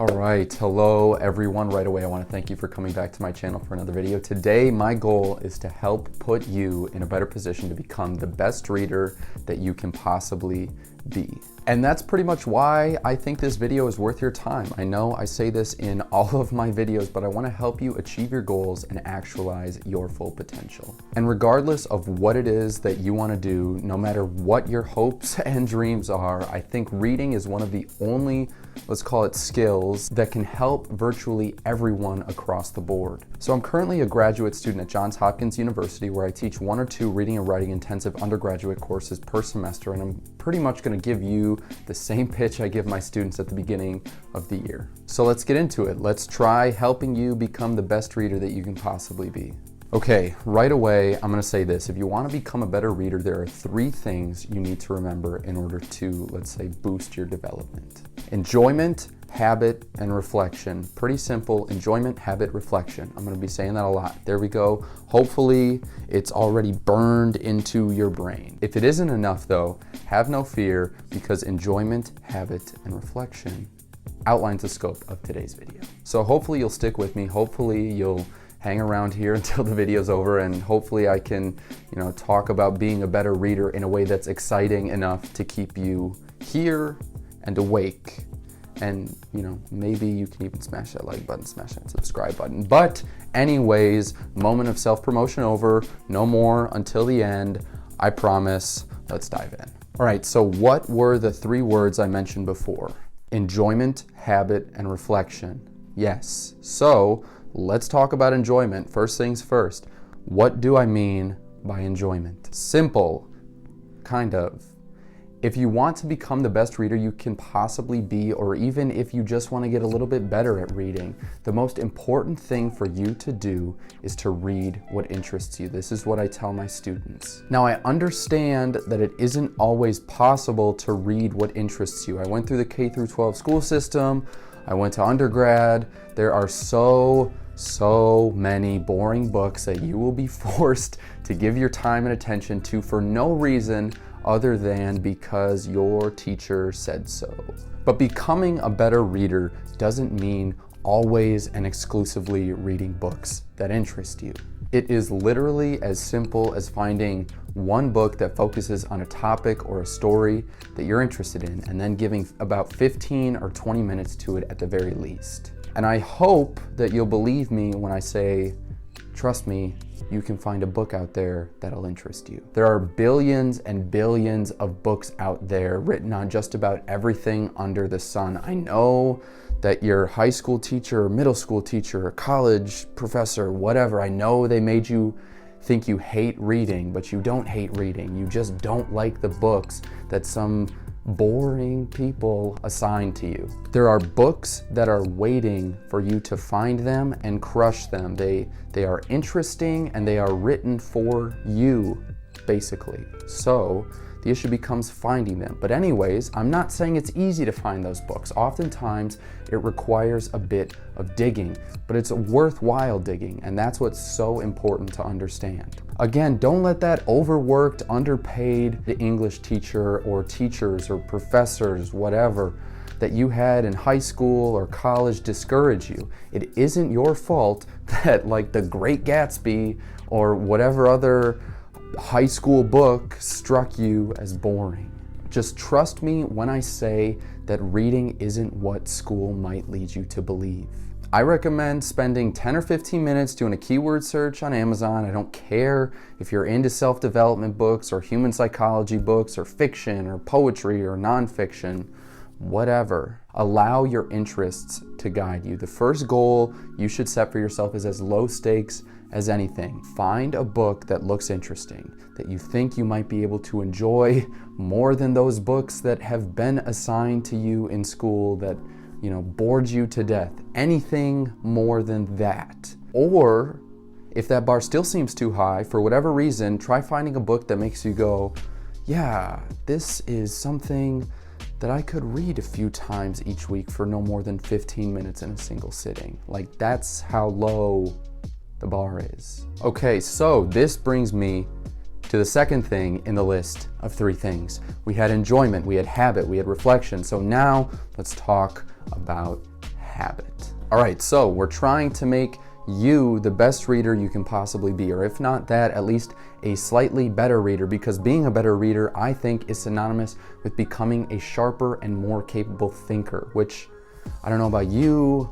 All right, hello everyone. Right away, I want to thank you for coming back to my channel for another video. Today, my goal is to help put you in a better position to become the best reader that you can possibly be. And that's pretty much why I think this video is worth your time. I know I say this in all of my videos, but I want to help you achieve your goals and actualize your full potential. And regardless of what it is that you want to do, no matter what your hopes and dreams are, I think reading is one of the only, let's call it, skills that can help virtually everyone across the board. So I'm currently a graduate student at Johns Hopkins University, where I teach 1 or 2 reading and writing intensive undergraduate courses per semester, and I'm pretty much going to give you the same pitch I give my students at the beginning of the year. So let's get into it. Let's try helping you become the best reader that you can possibly be. Okay, right away, I'm gonna say this. If you wanna become a better reader, there are 3 things you need to remember in order to, let's say, boost your development. Enjoyment, habit, and reflection. Pretty simple. Enjoyment, habit, reflection. I'm gonna be saying that a lot. There we go. Hopefully, it's already burned into your brain. If it isn't enough though, have no fear, because enjoyment, habit, and reflection outlines the scope of today's video. So hopefully you'll stick with me. Hopefully you'll hang around here until the video's over, and hopefully I can, talk about being a better reader in a way that's exciting enough to keep you here and awake. And, maybe you can even smash that like button, smash that subscribe button. But anyways, moment of self-promotion over, no more until the end, I promise. Let's dive in. All right, so what were the 3 words I mentioned before? Enjoyment, habit, and reflection. Yes, so let's talk about enjoyment. First things first. What do I mean by enjoyment? Simple, kind of. If you want to become the best reader you can possibly be, or even if you just want to get a little bit better at reading, the most important thing for you to do is to read what interests you. This is what I tell my students. Now, I understand that it isn't always possible to read what interests you. I went through the K-12 school system. I went to undergrad. There are so many boring books that you will be forced to give your time and attention to for no reason other than because your teacher said so. But becoming a better reader doesn't mean always and exclusively reading books that interest you. It is literally as simple as finding one book that focuses on a topic or a story that you're interested in, and then giving about 15 or 20 minutes to it at the very least. And I hope that you'll believe me when I say, trust me, you can find a book out there that'll interest you. There are billions and billions of books out there written on just about everything under the sun. I know that your high school teacher, middle school teacher, college professor, whatever, I know they made you think you hate reading, but you don't hate reading. You just don't like the books that some boring people assign to you. There are books that are waiting for you to find them and crush them. They are interesting and they are written for you, basically. So the issue becomes finding them. But anyways, I'm not saying it's easy to find those books. Oftentimes it requires a bit of digging, but it's worthwhile digging, and that's what's so important to understand. Again, don't let that overworked, underpaid English teacher or teachers or professors, whatever, that you had in high school or college discourage you. It isn't your fault that, like, The Great Gatsby or whatever other high school book struck you as boring. Just trust me when I say that reading isn't what school might lead you to believe. I recommend spending 10 or 15 minutes doing a keyword search on Amazon. I don't care if you're into self-development books or human psychology books or fiction or poetry or nonfiction, whatever. Allow your interests to guide you. The first goal you should set for yourself is as low stakes as anything. Find a book that looks interesting, that you think you might be able to enjoy more than those books that have been assigned to you in school that, bored you to death. Anything more than that. Or if that bar still seems too high, for whatever reason, try finding a book that makes you go, yeah, this is something that I could read a few times each week for no more than 15 minutes in a single sitting. Like, that's how low the bar is. Okay, so this brings me to the second thing in the list of 3 things. We had enjoyment, we had habit, we had reflection. So now let's talk about habit. All right, so we're trying to make you the best reader you can possibly be, or if not that, at least a slightly better reader, because being a better reader, I think, is synonymous with becoming a sharper and more capable thinker, which I don't know about you,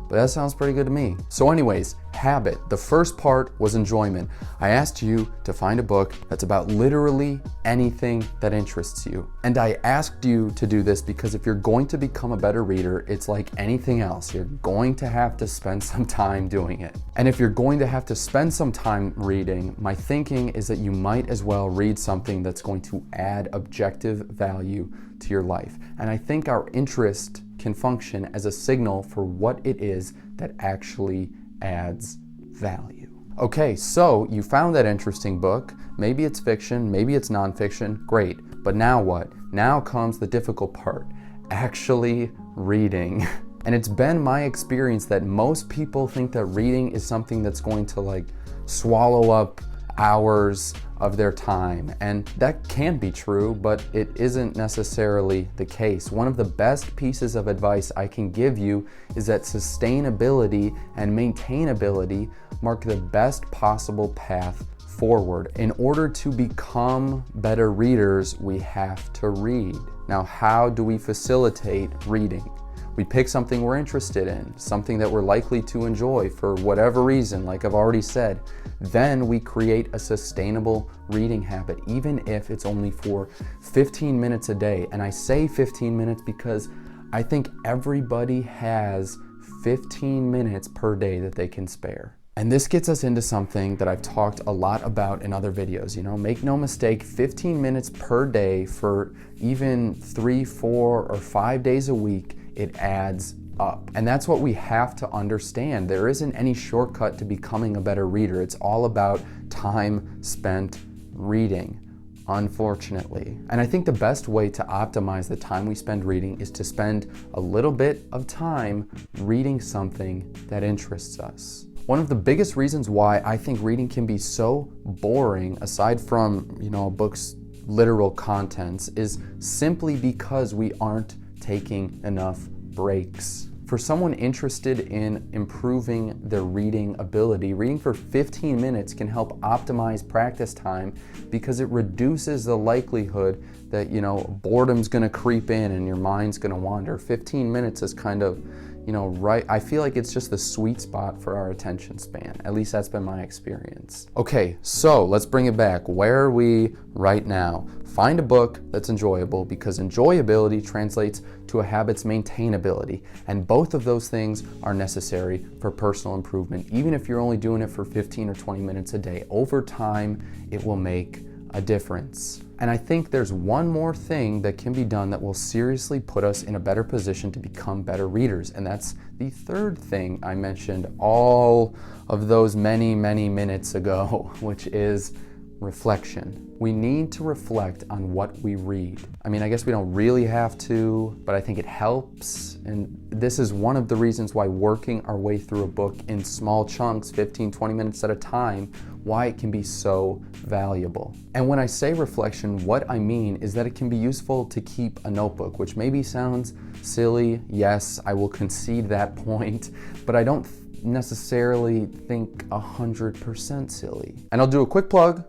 but that sounds pretty good to me. So anyways, habit. The first part was enjoyment. I asked you to find a book that's about literally anything that interests you. And I asked you to do this because if you're going to become a better reader, it's like anything else. You're going to have to spend some time doing it. And if you're going to have to spend some time reading, my thinking is that you might as well read something that's going to add objective value to your life. And I think our interest can function as a signal for what it is that actually adds value. Okay, so you found that interesting book. Maybe it's fiction, maybe it's nonfiction, great. But now what? Now comes the difficult part, actually reading. And it's been my experience that most people think that reading is something that's going to like swallow up hours of their time, and that can be true, but it isn't necessarily the case. One of the best pieces of advice I can give you is that sustainability and maintainability mark the best possible path forward. In order to become better readers, we have to read. Now, how do we facilitate reading? We pick something we're interested in, something that we're likely to enjoy for whatever reason, like I've already said. Then we create a sustainable reading habit, even if it's only for 15 minutes a day. And I say 15 minutes because I think everybody has 15 minutes per day that they can spare. And this gets us into something that I've talked a lot about in other videos. You know, make no mistake, 15 minutes per day for even 3, 4, or 5 days a week, it adds up. And that's what we have to understand. There isn't any shortcut to becoming a better reader. It's all about time spent reading, unfortunately. And I think the best way to optimize the time we spend reading is to spend a little bit of time reading something that interests us. One of the biggest reasons why I think reading can be so boring, aside from, you know, a book's literal contents, is simply because we aren't taking enough breaks. For someone interested in improving their reading ability, reading for 15 minutes can help optimize practice time because it reduces the likelihood that, you know, boredom's gonna creep in and your mind's gonna wander. 15 minutes is kind of, you know, right, I feel like it's just the sweet spot for our attention span. At least that's been my experience. Okay, so let's bring it back. Where are we right now? Find a book that's enjoyable, because enjoyability translates to a habit's maintainability. And both of those things are necessary for personal improvement. Even if you're only doing it for 15 or 20 minutes a day, over time, it will make a difference. And I think there's one more thing that can be done that will seriously put us in a better position to become better readers. And that's the third thing I mentioned all of those many minutes ago, which is reflection. We need to reflect on what we read. I mean, I guess we don't really have to, but I think it helps. And this is one of the reasons why working our way through a book in small chunks, 15, 20 minutes at a time, why it can be so valuable. And when I say reflection, what I mean is that it can be useful to keep a notebook, which maybe sounds silly. Yes, I will concede that point, but I don't necessarily think 100% silly. And I'll do a quick plug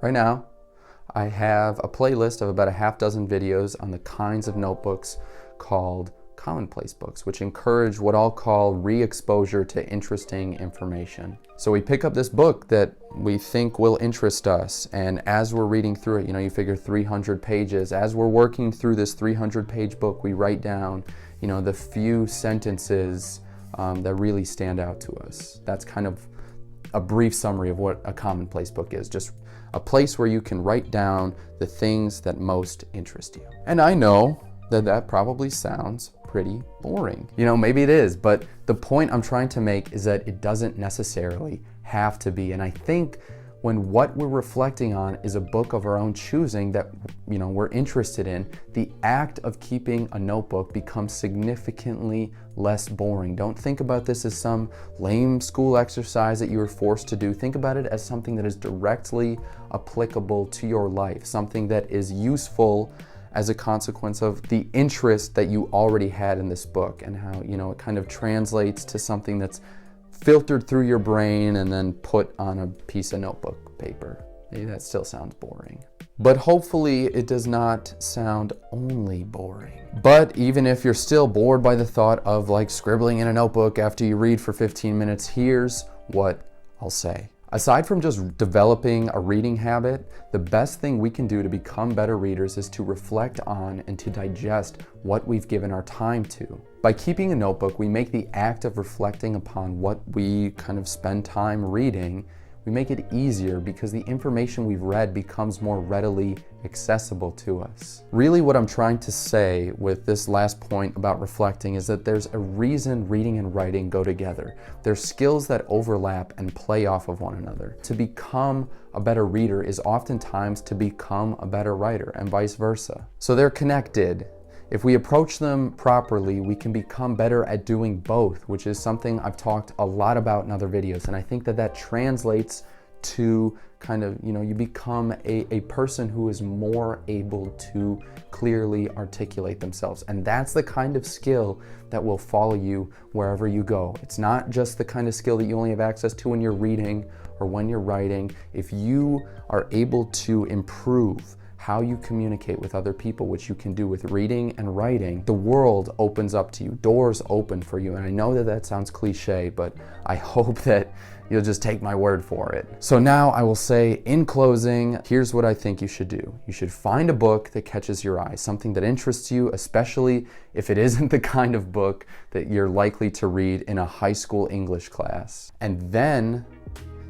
right now. I have a playlist of about a half dozen videos on the kinds of notebooks called commonplace books, which encourage what I'll call re-exposure to interesting information. So we pick up this book that we think will interest us, and as we're reading through it, you know, you figure 300 pages, as we're working through this 300-page book, we write down, you know, the few sentences that really stand out to us. That's kind of a brief summary of what a commonplace book is, just a place where you can write down the things that most interest you. And I know that that probably sounds pretty boring. You know, maybe it is, but the point I'm trying to make is that it doesn't necessarily have to be. And I think when what we're reflecting on is a book of our own choosing that, you know, we're interested in, the act of keeping a notebook becomes significantly less boring. Don't think about this as some lame school exercise that you were forced to do. Think about it as something that is directly applicable to your life, something that is useful as a consequence of the interest that you already had in this book, and how, you know, it kind of translates to something that's filtered through your brain and then put on a piece of notebook paper. Maybe that still sounds boring. But hopefully it does not sound only boring. But even if you're still bored by the thought of like scribbling in a notebook after you read for 15 minutes, here's what I'll say. Aside from just developing a reading habit, the best thing we can do to become better readers is to reflect on and to digest what we've given our time to. By keeping a notebook, we make the act of reflecting upon what we kind of spend time reading, we make it easier because the information we've read becomes more readily accessible to us. Really, what I'm trying to say with this last point about reflecting is that there's a reason reading and writing go together. They're skills that overlap and play off of one another. To become a better reader is oftentimes to become a better writer, and vice versa. So they're connected. If we approach them properly, we can become better at doing both, which is something I've talked a lot about in other videos. And I think that that translates to kind of, you know, you become a person who is more able to clearly articulate themselves. And that's the kind of skill that will follow you wherever you go. It's not just the kind of skill that you only have access to when you're reading or when you're writing. If you are able to improve how you communicate with other people, which you can do with reading and writing, the world opens up to you, doors open for you. And I know that that sounds cliche, but I hope that you'll just take my word for it. So now I will say, in closing, here's what I think you should do. You should find a book that catches your eye, something that interests you, especially if it isn't the kind of book that you're likely to read in a high school English class. And then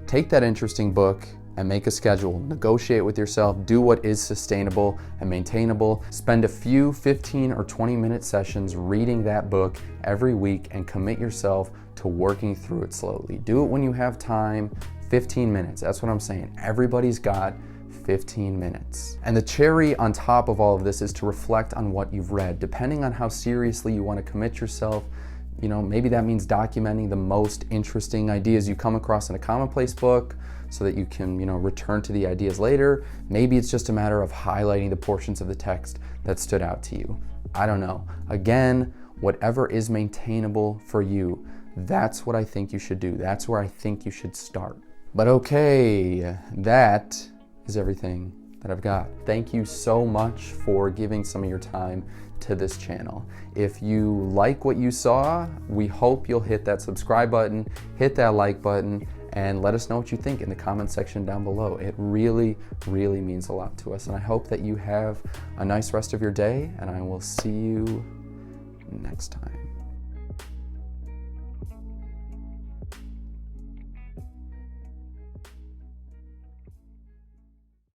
take that interesting book and make a schedule. Negotiate with yourself, do what is sustainable and maintainable. Spend a few 15 or 20-minute sessions reading that book every week and commit yourself to working through it slowly. Do it when you have time, 15 minutes. That's what I'm saying. Everybody's got 15 minutes. And the cherry on top of all of this is to reflect on what you've read. Depending on how seriously you want to commit yourself, you know, maybe that means documenting the most interesting ideas you come across in a commonplace book so that you can, you know, return to the ideas later. Maybe it's just a matter of highlighting the portions of the text that stood out to you. I don't know. Again, whatever is maintainable for you, that's what I think you should do. That's where I think you should start. But okay, that is everything that I've got. Thank you so much for giving some of your time to this channel. If you like what you saw, we hope you'll hit that subscribe button, hit that like button, and let us know what you think in the comment section down below. It really, really means a lot to us. And I hope that you have a nice rest of your day, and I will see you next time.